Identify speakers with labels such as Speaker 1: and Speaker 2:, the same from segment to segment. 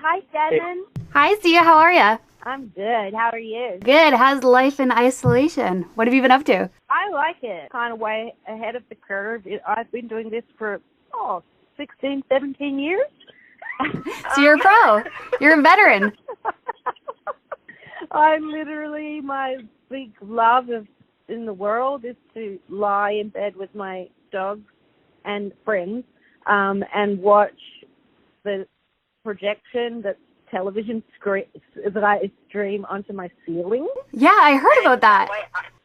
Speaker 1: Hi, Shannon.
Speaker 2: Hi, Sia. How are you?
Speaker 1: I'm good. How are you?
Speaker 2: Good. How's life in isolation? What have you been up to?
Speaker 1: I like it. Kind of way ahead of the curve. I've been doing this for, 16, 17 years.
Speaker 2: So you're a pro. You're a veteran.
Speaker 1: My big love in the world is to lie in bed with my dogs and friends and watch the projection that television that I stream onto my ceiling.
Speaker 2: Yeah, I heard about that.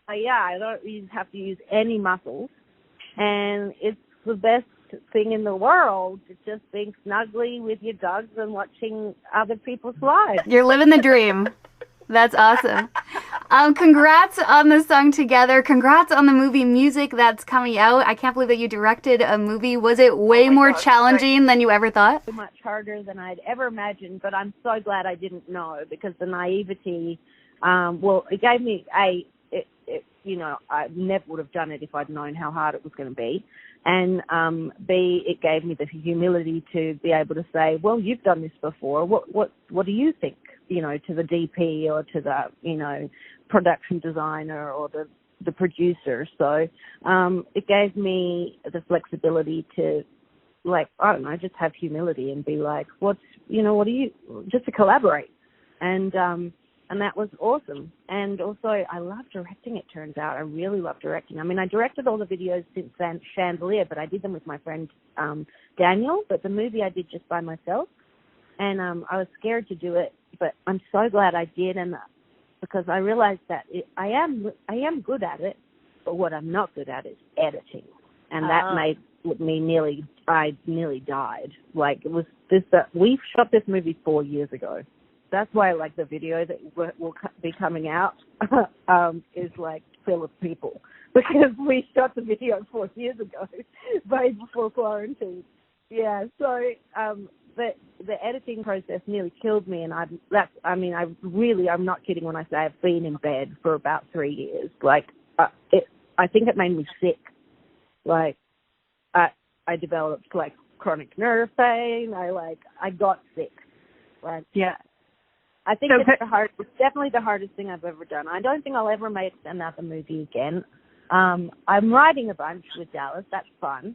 Speaker 1: I don't have to use any muscles, and it's the best thing in the world. It's just being snugly with your dogs and watching other people's lives.
Speaker 2: You're living the dream. That's awesome. Congrats on the song Together. Congrats on the movie Music that's coming out. I can't believe that you directed a movie. Was it way more challenging than you ever thought?
Speaker 1: Much harder than I'd ever imagined, but I'm so glad I didn't know, because the naivety, it gave me I never would have done it if I'd known how hard it was going to be. And B, it gave me the humility to be able to say, well, you've done this before. What do you think? To the DP or to the, production designer or the producer. So it gave me the flexibility to, just have humility and be like, just to collaborate. And that was awesome. And also, I love directing, it turns out. I really love directing. I mean, I directed all the videos since Chandelier, but I did them with my friend Daniel. But the movie I did just by myself. And I was scared to do it, but I'm so glad I did, and because I realized that I am good at it, but what I'm not good at is editing, and that made me I nearly died. Like, it was this. We shot this movie 4 years ago. That's why, the video that will be coming out is full of people, because we shot the video 4 years ago, way before quarantine. Yeah, so. The editing process nearly killed me, and I'm not kidding when I say I've been in bed for about 3 years. I think it made me sick. I developed chronic nerve pain. I got sick. Yeah. I think it's definitely the hardest thing I've ever done. I don't think I'll ever make another movie again. I'm writing a bunch with Dallas. That's fun.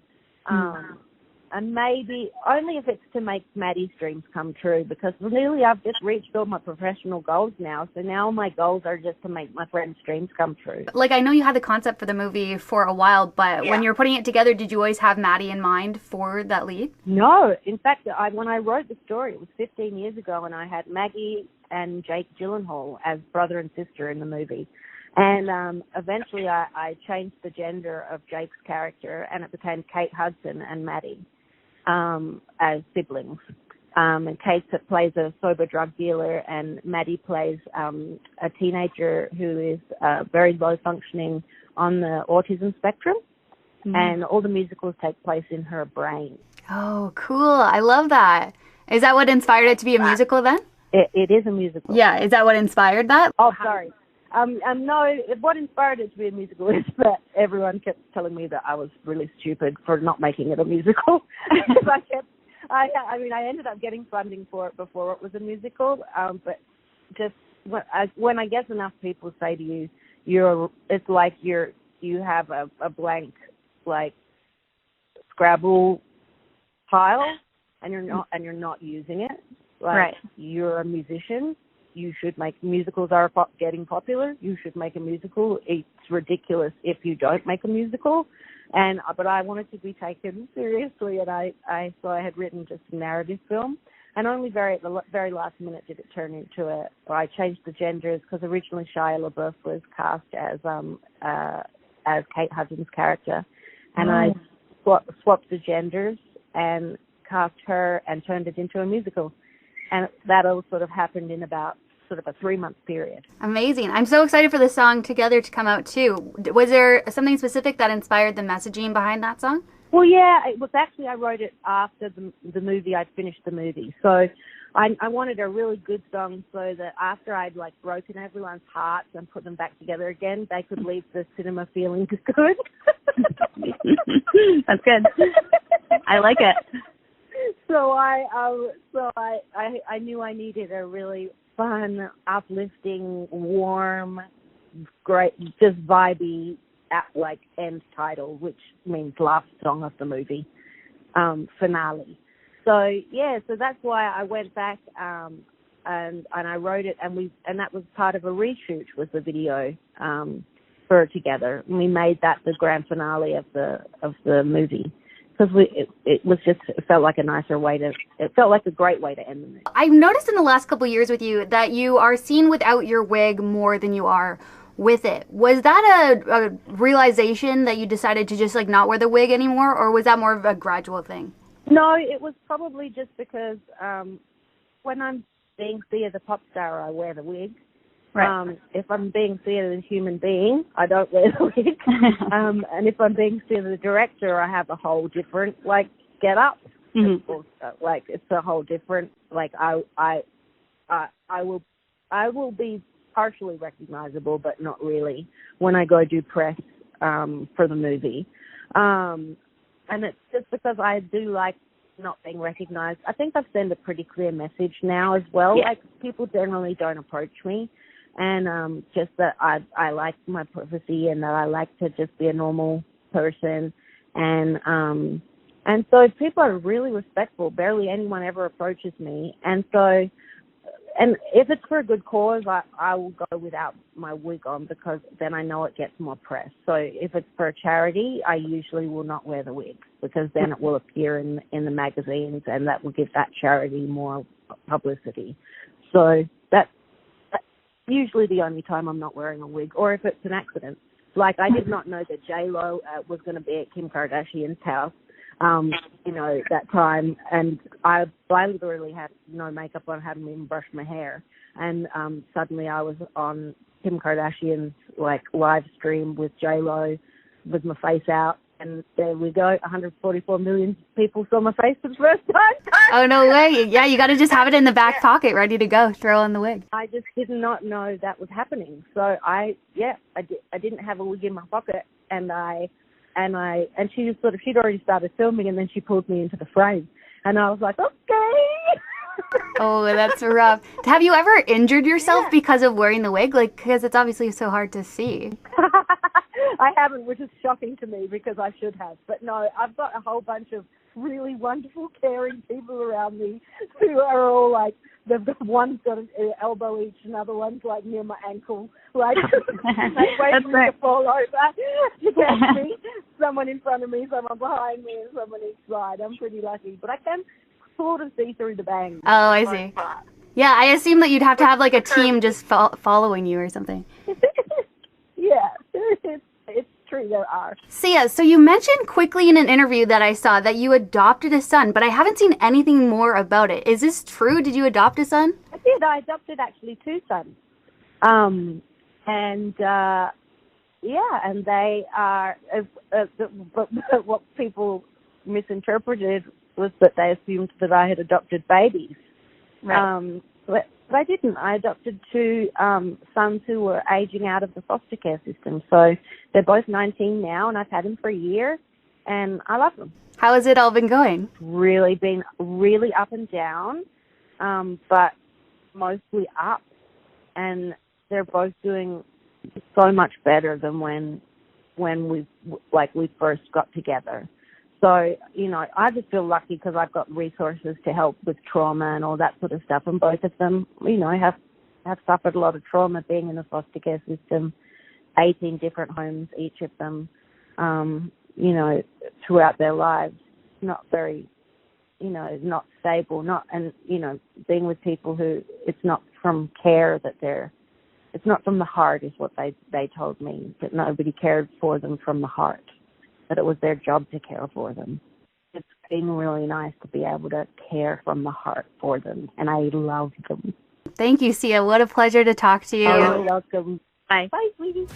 Speaker 1: And maybe only if it's to make Maddie's dreams come true, because really I've just reached all my professional goals now. So now my goals are just to make my friends' dreams come true.
Speaker 2: I know you had the concept for the movie for a while, but when you were putting it together, did you always have Maddie in mind for that lead?
Speaker 1: No. In fact, when I wrote the story, it was 15 years ago, and I had Maggie and Jake Gyllenhaal as brother and sister in the movie. And eventually I changed the gender of Jake's character, and it became Kate Hudson and Maddie. As siblings. And Kate plays a sober drug dealer, and Maddie plays a teenager who is very low functioning on the autism spectrum. And all the musicals take place in her brain.
Speaker 2: Oh, cool. I love that. Is that what inspired it to be a musical then?
Speaker 1: It is a musical.
Speaker 2: Yeah. Is that what inspired that?
Speaker 1: Oh, sorry. No, what inspired it to be a musical is that everyone kept telling me that I was really stupid for not making it a musical. I ended up getting funding for it before it was a musical, but just when I guess enough people say to you, it's like you have a blank, Scrabble pile, and you're not using it.
Speaker 2: Right.
Speaker 1: You're a musician. You should make musicals are getting popular. You should make a musical. It's ridiculous if you don't make a musical. But I wanted to be taken seriously, and so I had written just a narrative film. And only at the very last minute did it turn into I changed the genders, because originally Shia LaBeouf was cast as Kate Hudson's character, and I swapped the genders and cast her and turned it into a musical. And that all sort of happened in about a 3-month period.
Speaker 2: Amazing. I'm so excited for the song Together to come out too. Was there something specific that inspired the messaging behind that song?
Speaker 1: Well, yeah, it was actually, I wrote it after the movie. I'd finished the movie. So I wanted a really good song so that after I'd broken everyone's hearts and put them back together again, they could leave the cinema feeling good.
Speaker 2: That's good. I like it.
Speaker 1: I knew I needed a really fun, uplifting, warm, great, just vibey, like end title, which means last song of the movie, finale. So that's why I went back and I wrote it, and that was part of a reshoot, was the video for Together. And we made that the grand finale of the movie. Because it felt like it felt like a great way to end the movie.
Speaker 2: I've noticed in the last couple of years with you that you are seen without your wig more than you are with it. Was that a realization that you decided to just like not wear the wig anymore, or was that more of a gradual thing?
Speaker 1: No, it was probably just because when I'm being Thea the pop star, I wear the wig.
Speaker 2: Right.
Speaker 1: If I'm being Thea the human being, I don't wear the wig. And if I'm being Thea the director, I have a whole different get up.
Speaker 2: Mm-hmm.
Speaker 1: It's a whole different I will be partially recognizable, but not really when I go do press for the movie. And it's just because I do like not being recognized. I think I've sent a pretty clear message now as well. Yeah. Like, people generally don't approach me. And just that I like my privacy, and that I like to just be a normal person. And so people are really respectful. Barely anyone ever approaches me. And so, and if it's for a good cause, I will go without my wig on, because then I know it gets more press. So if it's for a charity, I usually will not wear the wig, because then it will appear in the magazines, and that will give that charity more publicity. So that's usually the only time I'm not wearing a wig, or if it's an accident. Like, I did not know that J-Lo was going to be at Kim Kardashian's house, that time, and I literally had no makeup on, hadn't even brushed my hair, and suddenly I was on Kim Kardashian's live stream with J-Lo with my face out, and there we go, 144 million people saw my face for the first time.
Speaker 2: Oh, no way. Yeah, you got to just have it in the back pocket, ready to go, throw on the wig.
Speaker 1: I just did not know that was happening. So I didn't have a wig in my pocket, and she just she'd already started filming, and then she pulled me into the frame, and I was like, okay.
Speaker 2: Oh, that's rough. Have you ever injured yourself because of wearing the wig? Because it's obviously so hard to see.
Speaker 1: I haven't, which is shocking to me, because I should have. But no, I've got a whole bunch of really wonderful, caring people around me who are all one's got an elbow each, another one's near my ankle, they wait for me to fall over to get me. Someone in front of me, someone behind me, and someone each side. I'm pretty lucky, but I can sort of see through the bangs.
Speaker 2: Oh, I see. Yeah, I assume that you'd have to have a team just following you or something.
Speaker 1: Yeah, it's true, there are.
Speaker 2: Sia, so you mentioned quickly in an interview that I saw that you adopted a son, but I haven't seen anything more about it. Is this true? Did you adopt a son?
Speaker 1: I did. I adopted actually 2 sons. And they are, but what people misinterpreted was that they assumed that I had adopted babies. Right. But I didn't. I adopted 2 sons who were aging out of the foster care system. So they're both 19 now, and I've had them for a year, and I love them.
Speaker 2: How has it all been going?
Speaker 1: Really been really up and down, but mostly up. And they're both doing so much better than when we first got together. So, I just feel lucky because I've got resources to help with trauma and all that sort of stuff. And both of them, have suffered a lot of trauma being in the foster care system, 18 different homes, each of them, throughout their lives. Not very, not stable, being with people who it's not from care that it's not from the heart is what they told me, that nobody cared for them from the heart, that it was their job to care for them. It's been really nice to be able to care from the heart for them, and I love them.
Speaker 2: Thank you, Sia. What a pleasure to talk to you.
Speaker 1: Oh, you're welcome. Bye. Bye, sweetie.